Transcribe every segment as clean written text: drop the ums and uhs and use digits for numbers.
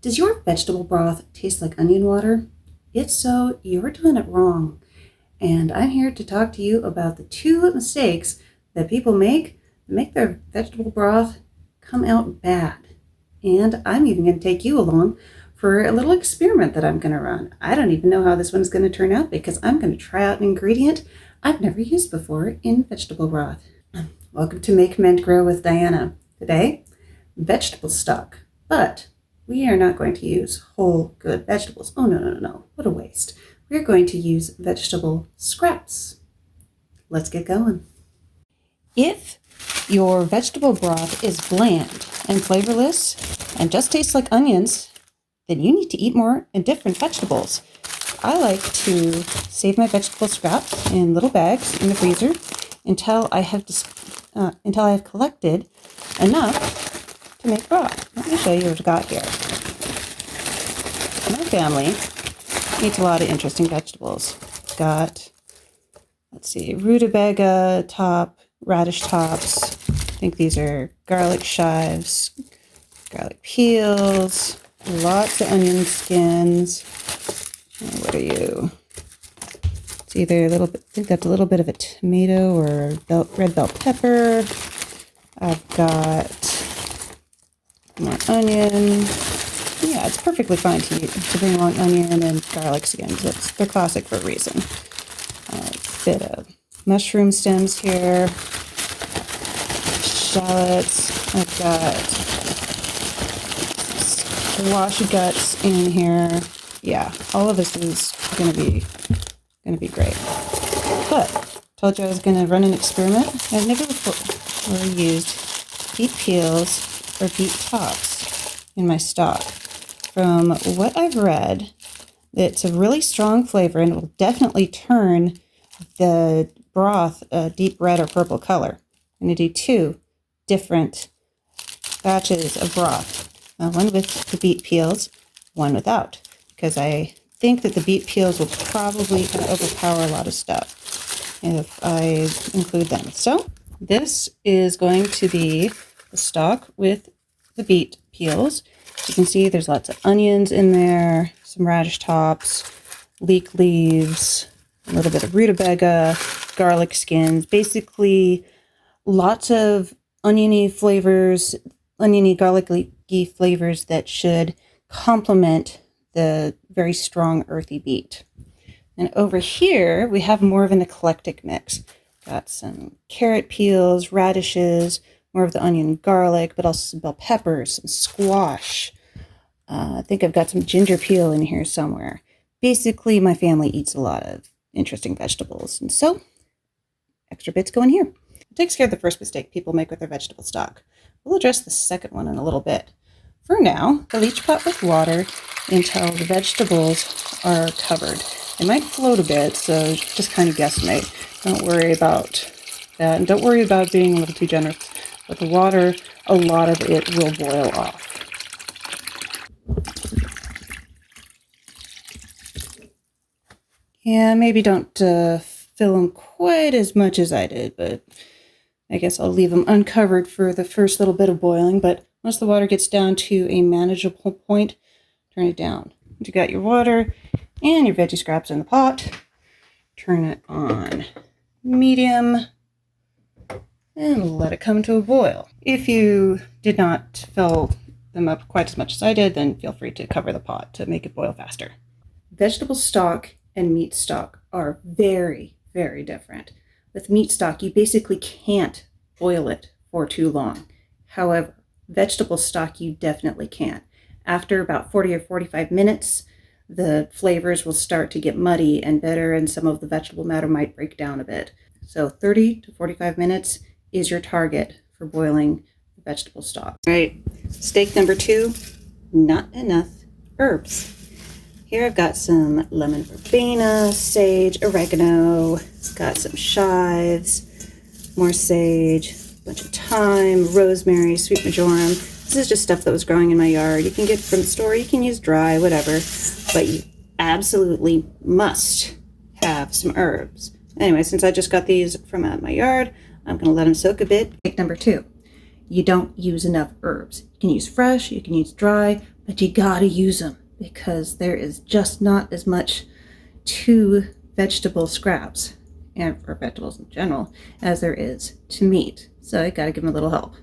Does your vegetable broth taste like onion water? If so, you're doing it wrong. And I'm here to talk to you about the two mistakes that people make that make their vegetable broth come out bad. And I'm even going to take you along for a little experiment that I'm going to run. I don't even know how this one's going to turn out because I'm going to try out an ingredient I've never used before in vegetable broth. Welcome to Make, Mend, Grow with Diana. Today, vegetable stock. But we are not going to use whole good vegetables. Oh, no. What a waste. We're going to use vegetable scraps. Let's get going. If your vegetable broth is bland and flavorless and just tastes like onions, then you need to eat more and different vegetables. I like to save my vegetable scraps in little bags in the freezer until I have collected enough to make broth. Let me show you what I've got here. My family eats a lot of interesting vegetables. Got, rutabaga top, radish tops. I think these are garlic chives, garlic peels, lots of onion skins. What are you? It's either a little bit, I think that's a little bit of a tomato or red bell pepper. I've got more onion. Yeah, it's perfectly fine to bring along onion and garlic skins. They're classic for a reason. A bit of mushroom stems here. Shallots. I've got squash guts in here. Yeah, all of this is gonna be great. But told you I was gonna run an experiment. I've never before used beet peels or beet tops in my stock. From what I've read, it's a really strong flavor and it will definitely turn the broth a deep red or purple color. I'm going to do two different batches of broth. One with the beet peels, one without, because I think that the beet peels will probably overpower a lot of stuff if I include them. So this is going to be the stock with the beet peels. You can see there's lots of onions in there, some radish tops, leek leaves, a little bit of rutabaga, garlic skins, basically lots of oniony flavors, oniony garlicky flavors that should complement the very strong earthy beet. And over here, we have more of an eclectic mix. Got some carrot peels, radishes, more of the onion and garlic, but also some bell peppers, some squash. I think I've got some ginger peel in here somewhere. Basically, my family eats a lot of interesting vegetables, and so extra bits go in here. It takes care of the first mistake people make with their vegetable stock. We'll address the second one in a little bit. For now, fill each pot with water until the vegetables are covered. They might float a bit, so just kind of guesstimate. Don't worry about that, and don't worry about being a little too generous. But the water, a lot of it will boil off. Yeah, maybe don't fill them quite as much as I did, but I guess I'll leave them uncovered for the first little bit of boiling. But once the water gets down to a manageable point, turn it down. Once you got your water and your veggie scraps in the pot, turn it on medium and let it come to a boil. If you did not fill them up quite as much as I did, then feel free to cover the pot to make it boil faster. Vegetable stock and meat stock are very, very different. With meat stock, you basically can't boil it for too long. However, vegetable stock, you definitely can. After about 40 or 45 minutes, the flavors will start to get muddy and bitter, and some of the vegetable matter might break down a bit. So 30 to 45 minutes is your target for boiling the vegetable stock. All right, mistake number 2, not enough herbs. Here I've got some lemon verbena, sage, oregano, got some chives, more sage, a bunch of thyme, rosemary, sweet marjoram. This is just stuff that was growing in my yard. You can get from the store, you can use dry, whatever, but you absolutely must have some herbs. Anyway, since I just got these from out my yard, I'm going to let them soak a bit. Mistake number 2, you don't use enough herbs. You can use fresh, you can use dry, but you gotta use them because there is just not as much to vegetable scraps and for vegetables in general as there is to meat. So I gotta give them a little help.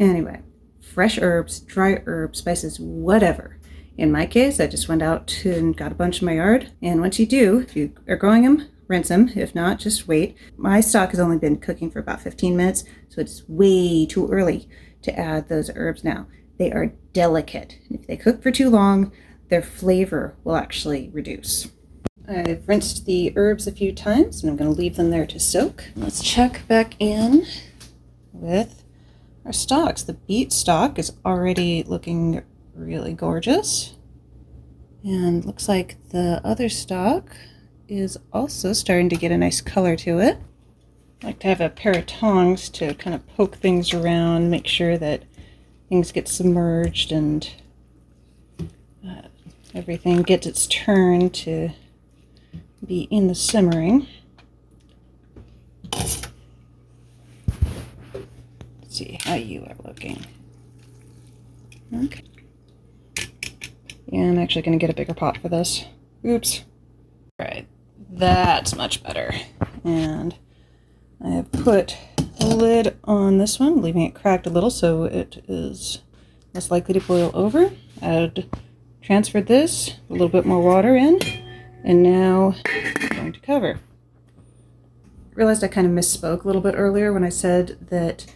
Anyway, fresh herbs, dry herbs, spices, whatever. In my case, I just went out and got a bunch in my yard. And once you do, if you are growing them, rinse them. If not, just wait. My stock has only been cooking for about 15 minutes, so it's way too early to add those herbs now. They are delicate. If they cook for too long, their flavor will actually reduce. I've rinsed the herbs a few times, and I'm going to leave them there to soak. Let's check back in with our stocks. The beet stock is already looking really gorgeous. And looks like the other stock is also starting to get a nice color to it. I like to have a pair of tongs to kind of poke things around, make sure that things get submerged and everything gets its turn to be in the simmering. Let's see how you are looking. Okay. Yeah, I'm actually going to get a bigger pot for this. Oops. All right, that's much better. And I have put a lid on this one, leaving it cracked a little so it is less likely to boil over. I've transferred this, a little bit more water in, and now I'm going to cover. I realized I kind of misspoke a little bit earlier when I said that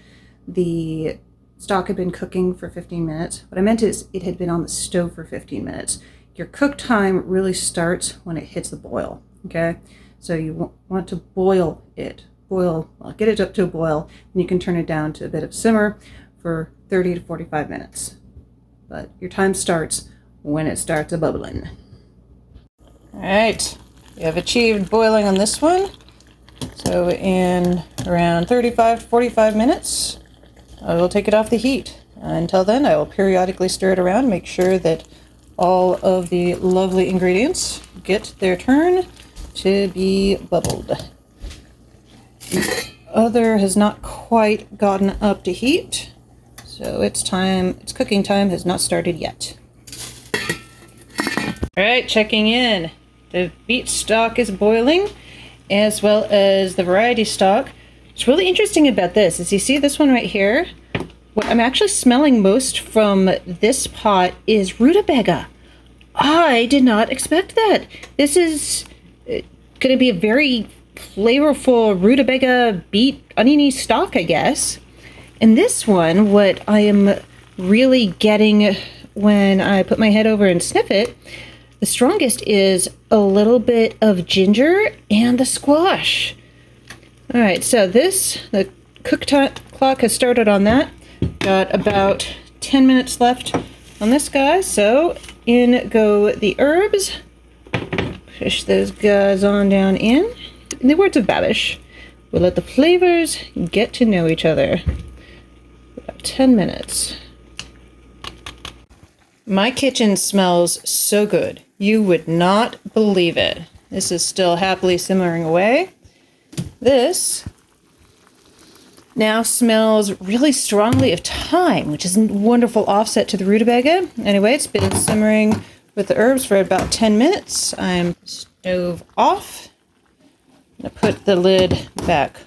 the stock had been cooking for 15 minutes. What I meant is it had been on the stove for 15 minutes. Your cook time really starts when it hits the boil, okay? So you want to boil it. Well, get it up to a boil, and you can turn it down to a bit of simmer for 30 to 45 minutes. But your time starts when it starts a bubbling. All right, we have achieved boiling on this one. So in around 35 to 45 minutes, I will take it off the heat. Until then, I will periodically stir it around, make sure that all of the lovely ingredients get their turn to be bubbled. The other has not quite gotten up to heat, so its cooking time has not started yet. All right, checking in. The beet stock is boiling, as well as the variety stock. What's really interesting about this is you see this one right here? What I'm actually smelling most from this pot is rutabaga. I did not expect that. This is going to be a very flavorful rutabaga beet oniony stock, I guess. And this one, what I am really getting when I put my head over and sniff it, the strongest is a little bit of ginger and the squash. All right, so the cook clock has started on that. Got about 10 minutes left on this guy, so in go the herbs. Push those guys on down in. In the words of Babish, we'll let the flavors get to know each other. About 10 minutes. My kitchen smells so good. You would not believe it. This is still happily simmering away. This now smells really strongly of thyme, which is a wonderful offset to the rutabaga. Anyway, it's been simmering with the herbs for about 10 minutes. I'm stove off. I'm going to put the lid back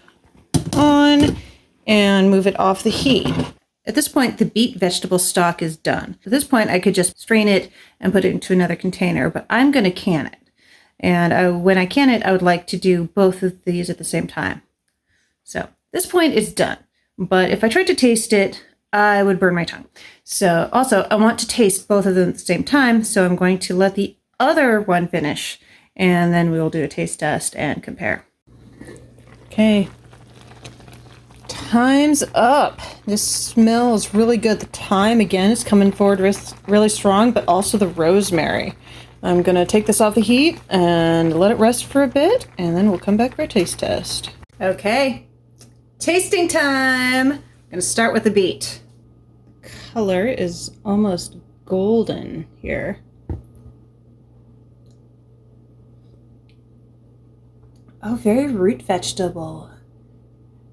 on and move it off the heat. At this point, the beet vegetable stock is done. At this point, I could just strain it and put it into another container, but I'm going to can it. And when I can it, I would like to do both of these at the same time. So this point is done, but if I tried to taste it, I would burn my tongue. So also, I want to taste both of them at the same time, so I'm going to let the other one finish, and then we will do a taste test and compare. Okay. Time's up. This smells really good. The thyme, again, is coming forward really strong, but also the rosemary. I'm going to take this off the heat and let it rest for a bit, and then we'll come back for a taste test. Okay, tasting time. I'm going to start with the beet. The color is almost golden here. Oh, very root vegetable.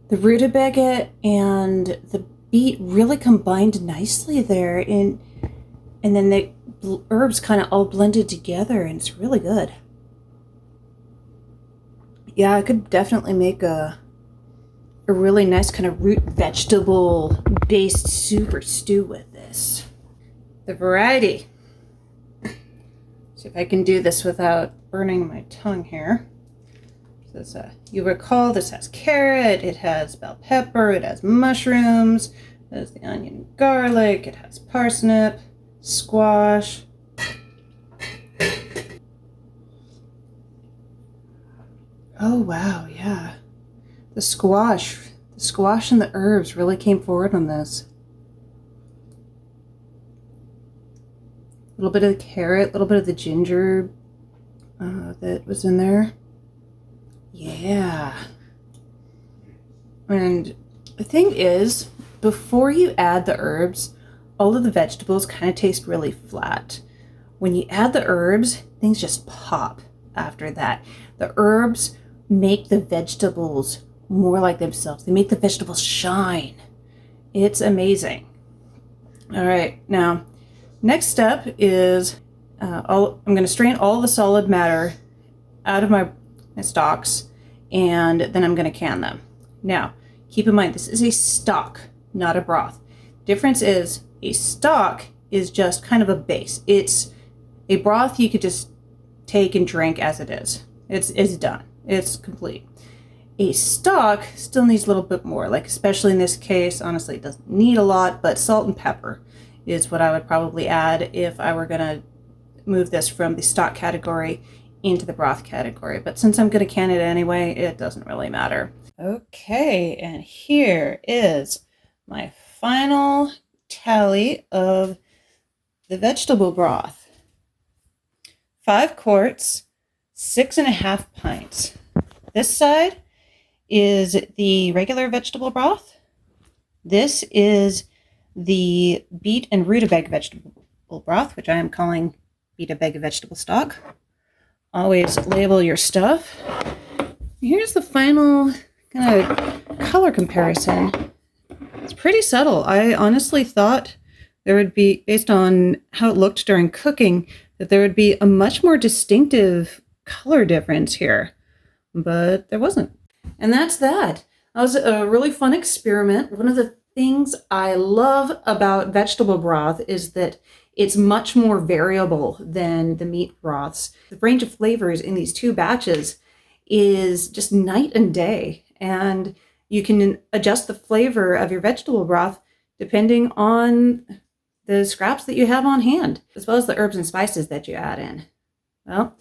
The rutabaga and the beet really combined nicely there, and then herbs kind of all blended together, and it's really good. Yeah, I could definitely make a really nice kind of root vegetable based soup or stew with this. The variety. See if I can do this without burning my tongue here. So you recall this has carrot, it has bell pepper, it has mushrooms, it has the onion and garlic, it has parsnip, squash. Oh wow, yeah. The squash and the herbs really came forward on this. A little bit of the carrot, a little bit of the ginger that was in there. Yeah. And the thing is, before you add the herbs, all of the vegetables kind of taste really flat. When you add the herbs, things just pop after that. The herbs make the vegetables more like themselves. They make the vegetables shine. It's amazing. All right, now, next step is I'm going to strain all the solid matter out of my stocks, and then I'm going to can them. Now, keep in mind, this is a stock, not a broth. Difference is a stock is just kind of a base. It's a broth you could just take and drink as it is. It's done. It's complete. A stock still needs a little bit more, like especially in this case, honestly, it doesn't need a lot, but salt and pepper is what I would probably add if I were going to move this from the stock category into the broth category. But since I'm going to can it anyway, it doesn't really matter. Okay, and here is my final tally of the vegetable broth. 5 quarts, 6.5 pints. This side is the regular vegetable broth. This is the beet and rutabaga vegetable broth, which I am calling rutabaga vegetable stock. Always label your stuff. Here's the final kind of color comparison. It's pretty subtle. I honestly thought there would be, based on how it looked during cooking, that there would be a much more distinctive color difference here, but there wasn't. And that's that. That was a really fun experiment. One of the things I love about vegetable broth is that it's much more variable than the meat broths. The range of flavors in these 2 batches is just night and day, and you can adjust the flavor of your vegetable broth depending on the scraps that you have on hand, as well as the herbs and spices that you add in. Well,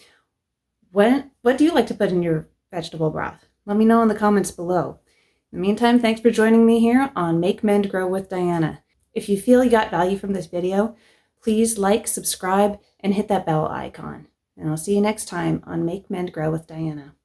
what do you like to put in your vegetable broth? Let me know in the comments below. In the meantime, thanks for joining me here on Make, Mend, Grow with Diana. If you feel you got value from this video, please like, subscribe, and hit that bell icon. And I'll see you next time on Make, Mend, Grow with Diana.